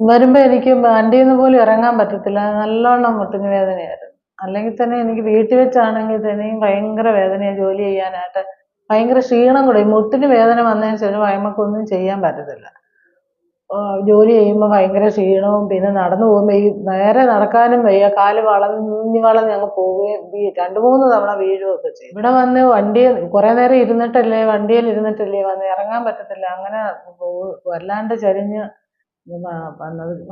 വരുമ്പോ എനിക്ക് വണ്ടിയിൽ നിന്ന് പോലും ഇറങ്ങാൻ പറ്റത്തില്ല. നല്ലോണം മുട്ടിന് വേദനയായിരുന്നു. അല്ലെങ്കിൽ തന്നെ എനിക്ക് വീട്ടിൽ വെച്ചാണെങ്കിൽ തന്നെയും ഭയങ്കര വേദനയാ ജോലി ചെയ്യാനായിട്ട്. ഭയങ്കര ക്ഷീണം കൂടെ. ഈ മുട്ടിന് വേദന വന്നതിന് ശേഷം നമുക്കൊന്നും ചെയ്യാൻ പറ്റത്തില്ല. ജോലി ചെയ്യുമ്പോൾ ഭയങ്കര ക്ഷീണവും പിന്നെ നടന്നു പോകുമ്പോൾ ഈ നേരെ നടക്കാനും വയ്യ. കാല് വളഞ്ഞ് വളഞ്ഞ് അങ്ങ് പോവുകയും രണ്ട് മൂന്ന് തവണ വീഴുകയൊക്കെ ചെയ്യും. ഇവിടെ വന്ന് വണ്ടിയിൽ കുറേ നേരം ഇരുന്നിട്ടല്ലേ വണ്ടിയിൽ ഇരുന്നിട്ടല്ലേ വന്ന് ഇറങ്ങാൻ പറ്റത്തില്ല. അങ്ങനെ വല്ലാണ്ട് ചരിഞ്ഞ്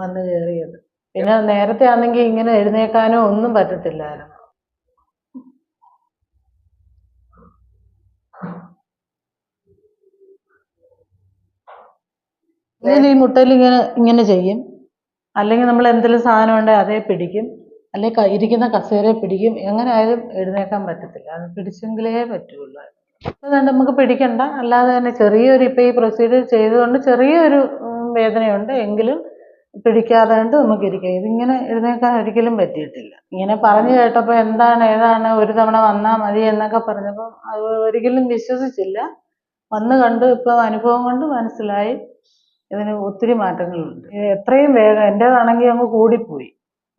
വന്ന് കയറിയത്. പിന്നെ നേരത്തെ ആണെങ്കിൽ ഇങ്ങനെ എഴുന്നേക്കാനോ ഒന്നും പറ്റത്തില്ലായിരുന്നു. ഈ മുട്ടയിൽ ഇങ്ങനെ ഇങ്ങനെ ചെയ്യും. അല്ലെങ്കിൽ നമ്മൾ എന്തെങ്കിലും സാധനം ഉണ്ടെങ്കിൽ അതേ പിടിക്കും. അല്ലെങ്കിൽ ഇരിക്കുന്ന കസേരയെ പിടിക്കും. എങ്ങനെ ആയാലും എഴുന്നേക്കാൻ പറ്റത്തില്ല. അത് പിടിച്ചെങ്കിലേ പറ്റുള്ളൂ. അതുകൊണ്ട് നമുക്ക് പിടിക്കണ്ട. അല്ലാതെ തന്നെ ചെറിയൊരു ഇപ്പം ഈ പ്രൊസീജിയർ ചെയ്തുകൊണ്ട് ചെറിയൊരു വേദനയുണ്ട്. എങ്കിലും പിടിക്കാതെ കൊണ്ട് നമുക്ക് ഇരിക്കാം. ഇതിങ്ങനെ എഴുന്നേക്കാൻ ഒരിക്കലും പറ്റിയിട്ടില്ല. ഇങ്ങനെ പറഞ്ഞു കേട്ടപ്പോൾ എന്താണ് ഏതാണ് ഒരു തവണ വന്നാൽ മതി എന്നൊക്കെ പറഞ്ഞപ്പോൾ അത് ഒരിക്കലും വിശ്വസിച്ചില്ല. വന്ന് കണ്ട് ഇപ്പം അനുഭവം കൊണ്ട് മനസ്സിലായി ഇതിന് ഒത്തിരി മാറ്റങ്ങളുണ്ട്. എത്രയും വേഗം എൻ്റേതാണെങ്കിൽ അങ്ങ് കൂടിപ്പോയി.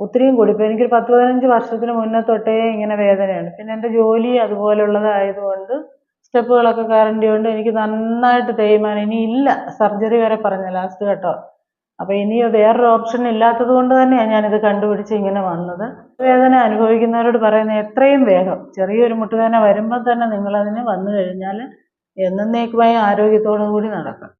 ഒത്തിരിയും കൂടിപ്പോയി. എനിക്കൊരു 10-15 വർഷത്തിന് മുന്നേ തൊട്ടേ ഇങ്ങനെ വേദനയുണ്ട്. പിന്നെ എൻ്റെ ജോലി അതുപോലുള്ളതായതുകൊണ്ട് സ്റ്റെപ്പുകളൊക്കെ കയറേണ്ടി കൊണ്ട് എനിക്ക് നന്നായിട്ട് തേയ്മാനം. ഇനി ഇല്ല, സർജറി വരെ പറഞ്ഞ ലാസ്റ്റ് കേട്ടോ. അപ്പോൾ ഇനി വേറൊരു ഓപ്ഷൻ ഇല്ലാത്തത് കൊണ്ട് തന്നെയാണ് ഞാനിത് കണ്ടുപിടിച്ച് ഇങ്ങനെ വന്നത്. വേദന അനുഭവിക്കുന്നവരോട് പറയുന്നത് എത്രയും വേഗം ചെറിയൊരു മുട്ടുവേദന വരുമ്പോൾ തന്നെ നിങ്ങളതിന് വന്നു കഴിഞ്ഞാൽ എന്നേക്കുമായി ആരോഗ്യത്തോടു കൂടി നടക്കാം.